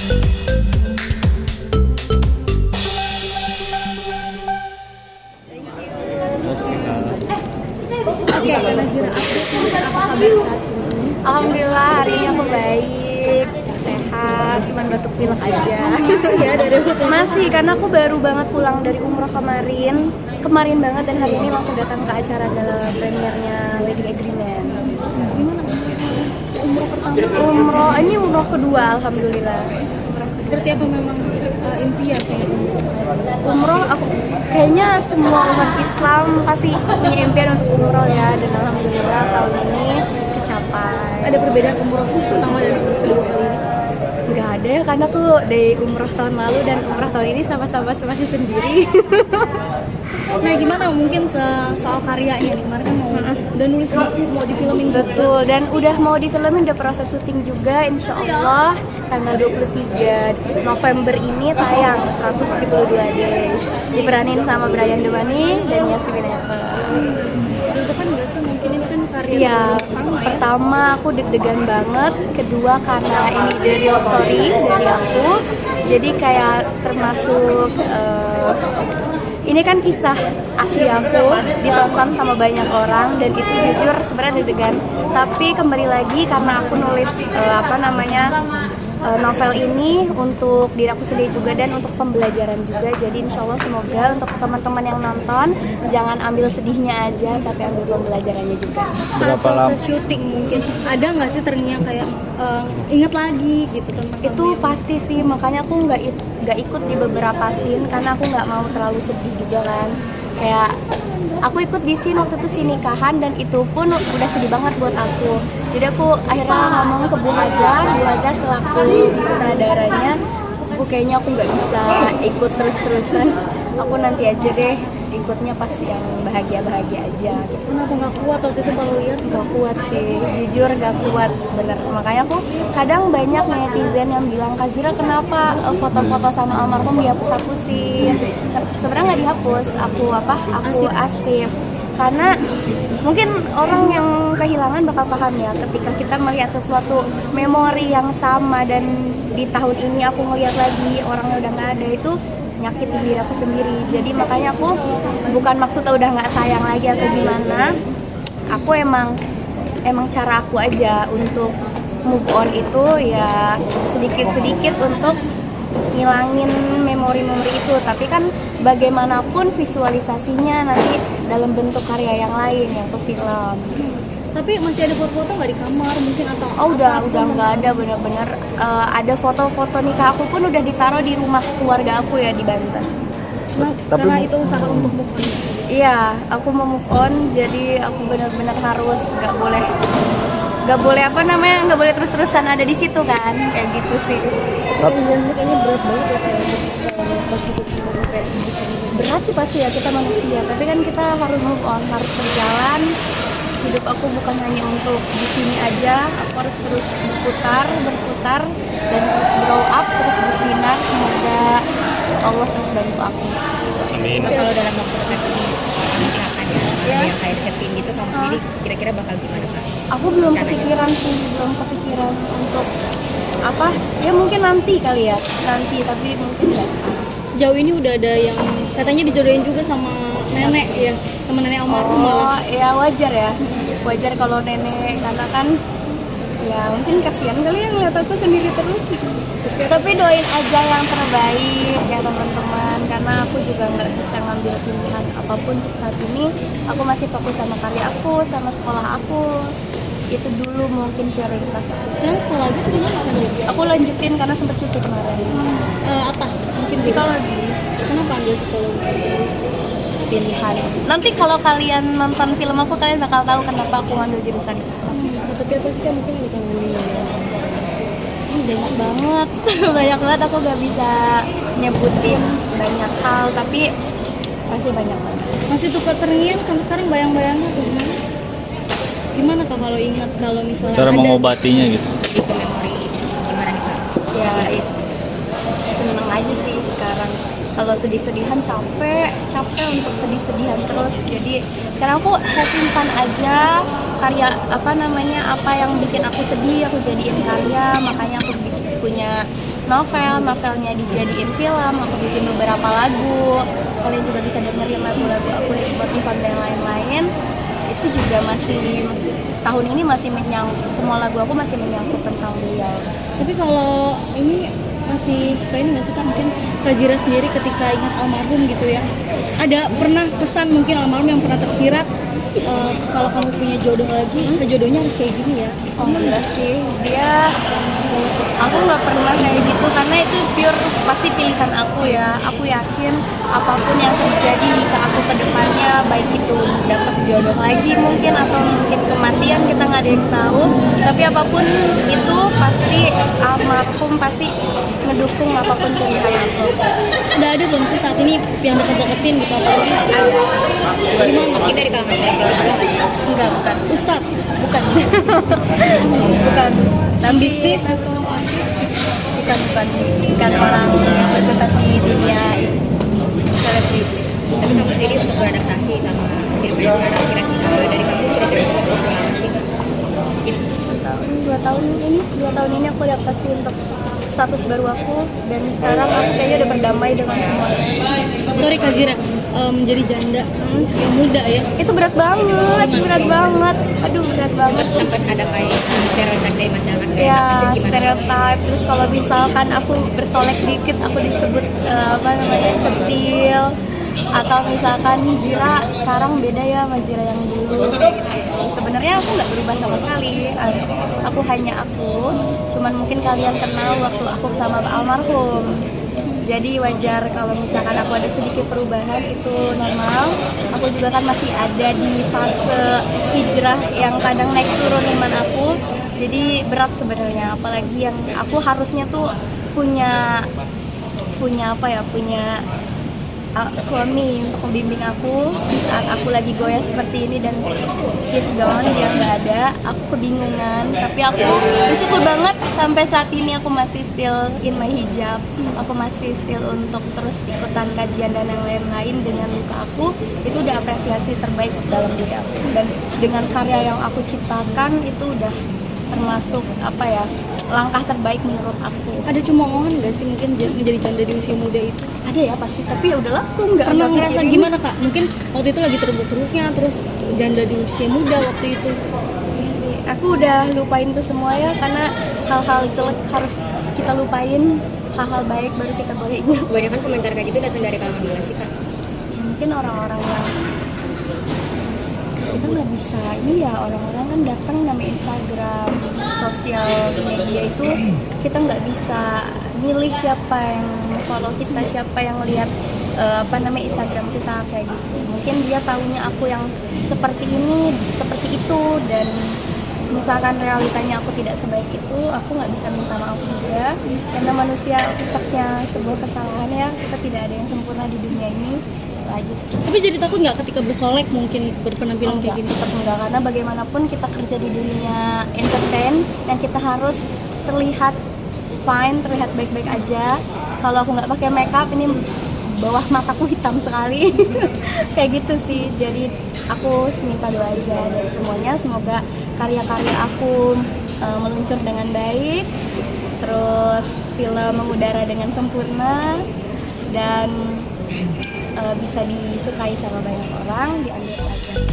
Oke, Nazira, apa kabar saat ini? Alhamdulillah hari ini aku baik, sehat, cuman batuk pilek aja. Masih ya dari hotel? Masih, karena aku baru banget pulang dari umroh kemarin banget, dan hari ini langsung datang ke acara gala premiernya Wedding Agreement. Gimana? Umroh pertama? Ini umroh kedua, alhamdulillah. Seperti apa memang impian kayak Umroh aku kayaknya semua umat Islam pasti punya impian untuk umroh ya, dan alhamdulillah tahun ini kecapai. ada perbedaan umroh pertama dan kedua kali ini? Nggak ada ya, karena aku dari umroh tahun lalu dan umroh tahun ini sama-sama masih sendiri. Nah, gimana mungkin soal karyanya nih? Kemarin kan udah nulis buku, mau difilmin juga. Betul, dan udah mau difilmin, udah proses syuting juga, insya Allah tanggal 23 November ini tayang 172 days. Diperanin sama Brian Demani dan Yasmin Apple. Deg-degan nggak sih? Mungkin ini kan karya Iya, pertama ya? pertama aku deg-degan banget, kedua karena ini the real story dari aku, jadi kayak termasuk ini kan kisah asli aku, ditonton sama banyak orang, dan itu jujur sebenarnya deg-degan. Tapi kembali lagi karena aku nulis novel ini untuk diri aku sendiri juga dan untuk pembelajaran juga. Jadi insya Allah semoga untuk teman-teman yang nonton jangan ambil sedihnya aja, tapi ambil pembelajarannya juga. Saat proses syuting mungkin ada nggak sih terngiang kayak inget lagi gitu tentang Itu kamu? pasti sih, makanya aku nggak ikut di beberapa scene karena aku nggak mau terlalu sedih juga kan. Kayak aku ikut di scene waktu itu scene nikahan, dan itu pun udah sedih banget buat aku. Jadi aku akhirnya ngomong ke Bu Haga selaku sutradaranya, Bu kayaknya aku nggak bisa ikut terus-terusan, aku nanti aja deh ikutnya pas yang bahagia-bahagia aja gitu. Kenapa nggak kuat waktu itu kalau lihat? Gak kuat sih, jujur gak kuat bener. Makanya aku kadang banyak netizen yang bilang, Kak Zira kenapa foto-foto sama almarhum dihapus-hapusin? Sebenarnya nggak dihapus, aku arsip. Karena mungkin orang yang kehilangan bakal paham ya, ketika kita melihat sesuatu memori yang sama dan di tahun ini aku ngeliat lagi orangnya udah nggak ada, itu nyakitin diri aku sendiri. Jadi makanya aku bukan maksudnya udah nggak sayang lagi atau gimana, aku emang cara aku aja untuk move on itu ya sedikit-sedikit untuk ngilangin memori-memori itu. Tapi kan bagaimanapun visualisasinya nanti dalam bentuk karya yang lain, yaitu film. Tapi masih ada foto-foto nggak di kamar mungkin atau? Udah nggak ada, bener-bener ada foto-foto nikah aku pun udah ditaruh di rumah keluarga aku ya di Banten. Nah, karena itu usaha untuk move on. Iya, aku mau move on, jadi aku benar-benar harus nggak boleh terus-terusan ada di situ kan, kayak gitu sih. Tapi kayaknya berat banget ya kayak konstitusi kayak Berat sih pasti ya, kita manusia, tapi kan kita harus move on, harus berjalan. Hidup aku bukan hanya untuk di sini aja, aku harus terus berputar dan terus grow up, terus bersinar. Semoga Allah terus bantu aku. Amin. Kalau dalam waktu dekat ini misalkan ya yang kayak deketin gitu, kamu sendiri kira-kira bakal gimana Kak? Aku belum kepikiran untuk apa ya, mungkin nanti kali ya, tapi mungkin nggak sekarang. sejauh ini udah ada yang katanya dijodohin juga sama nenek ya, sama nenek almarhum malah. Ya wajar kalau nenek, karena kan ya mungkin kasihan kali ya ngeliat aku sendiri terus. Tapi doain aja yang terbaik ya teman-teman, karena aku juga nggak bisa ngambil pilihan apapun untuk saat ini. Aku masih fokus sama karya aku, sama sekolah aku. Itu dulu mungkin prioritas aku. Sekarang sekolah lagi tuh gimana? Aku lanjutin karena sempat cuti kemarin. Apa? Mungkin Psikologi. Kenapa ambil psikologi? Pilihan. Nanti kalau kalian nonton film aku, kalian bakal tahu kenapa aku ngambil jurusan itu. Tapi apa sih kan mungkin ada kangenin Banyak banget, banyak banget, aku gak bisa nyebutin banyak hal, tapi pasti banyak banget. masih tuh terngiang sampai sekarang bayang-bayangnya tuh gimana Kak kalau ingat, kalau misalnya Cara ada mengobatinya gitu. Itu memori gimana nih Kak? Ya seneng aja sih sekarang. Kalau sedih-sedihan capek untuk sedih-sedihan terus. Jadi sekarang aku having fun aja. Karya apa yang bikin aku sedih aku jadiin karya. Makanya aku punya novelnya dijadiin film, aku bikin beberapa lagu. Kalian juga bisa dengerin lagu-lagu aku di Spotify dan lain-lain. Itu juga masih tahun ini masih menyangkut, semua lagu aku masih menyangkut tentang beliau. Tapi kalau ini masih suka ini nggak sih Kak, mungkin Kak Zira sendiri ketika ingat almarhum gitu ya, ada pernah pesan mungkin almarhum yang pernah tersirat, kalau kamu punya jodoh lagi, jodohnya harus kayak gini ya? Oh enggak sih, aku nggak pernah kayak gitu karena itu pure pasti pilihan aku ya. Aku yakin apapun yang terjadi ke aku ke depannya, baik itu dapat jodoh lagi mungkin atau mungkin kematian, kita nggak ada yang tahu. Tapi apapun itu pasti almarhum pasti ngedukung apapun pilihan aku. Udah ada belum sih saat ini yang deket-deketin gitu apalagi? Ada. Gimana? Mungkin dari kalangan selebriti juga nggak sih? Enggak, bukan. Ustadz? Bukan. Bukan. Dan bisnis atau artis? Bukan orang yang bergerak di dunia selebriti. Tapi kamu sendiri untuk beradaptasi sama kehidupan yang sekarang, kira-kira dari kamu kira-kira berapa lama sih Kak? Mungkin 2 tahun ini aku adaptasi untuk status baru aku, dan sekarang aku kayaknya udah berdamai dengan semuanya. Sorry Kak Zira, menjadi janda usia muda ya? Itu berat banget. Aduh, berat banget. sempat ada kayak stereotip dari masyarakat kayak Ya, apa, gimana? stereotip. Terus kalau misalkan aku bersolek dikit, aku disebut centil. Atau misalkan Zira sekarang beda ya sama Zira yang dulu kayak gitu. Sebenarnya aku nggak berubah sama sekali. Aku hanya aku. Cuman mungkin kalian kenal waktu aku sama almarhum. Jadi wajar kalau misalkan aku ada sedikit perubahan, itu normal. Aku juga kan masih ada di fase hijrah yang kadang naik turun iman aku. Jadi berat sebenarnya, apalagi yang aku harusnya tuh punya suami untuk membimbing aku di saat aku lagi goyah seperti ini, dan he's gone, dia nggak ada. Aku kebingungan, tapi aku bersyukur banget sampai saat ini aku masih still in my hijab. Aku masih still untuk terus ikutan kajian dan yang lain-lain. Dengan luka aku itu udah apresiasi terbaik dalam diri aku, dan dengan karya yang aku ciptakan itu udah termasuk langkah terbaik menurut aku. Ada cemoohan nggak sih mungkin menjadi janda di usia muda itu? Ada ya pasti, tapi ya udahlah, aku nggak Pernah ngerasa mikirin. gimana Kak? Mungkin waktu itu lagi terburuk-teruknya, terus janda di usia muda waktu itu. Iya sih, aku udah lupain itu semua ya, karena hal-hal jelek harus kita lupain, hal-hal baik baru kita boleh ingat. Kebanyakan komentar kayak gitu datang dari kalangan mana sih Kak? Ya, mungkin orang-orang yang kita nggak bisa ini ya, orang-orang kan datang namanya Instagram, sosial media itu kita nggak bisa milih siapa yang follow kita, siapa yang lihat Instagram kita kayak gitu. Mungkin dia taunya aku yang seperti ini, seperti itu, dan misalkan realitanya aku tidak sebaik itu, aku nggak bisa minta maaf juga, karena manusia tetapnya sebuah kesalahan ya, kita tidak ada yang sempurna di dunia ini. Lagi sih. Tapi jadi takut nggak ketika bersolek mungkin berpenampilan kayak gini? Tetap enggak, karena bagaimanapun kita kerja di dunia entertain dan kita harus terlihat fine, terlihat baik-baik aja. Kalau aku nggak pakai makeup, ini bawah mataku hitam sekali. Kayak gitu sih. Jadi aku minta doa aja dari semuanya, semoga karya-karya aku meluncur dengan baik, terus film mengudara dengan sempurna, dan bisa disukai sama banyak orang, diambil pelajaran.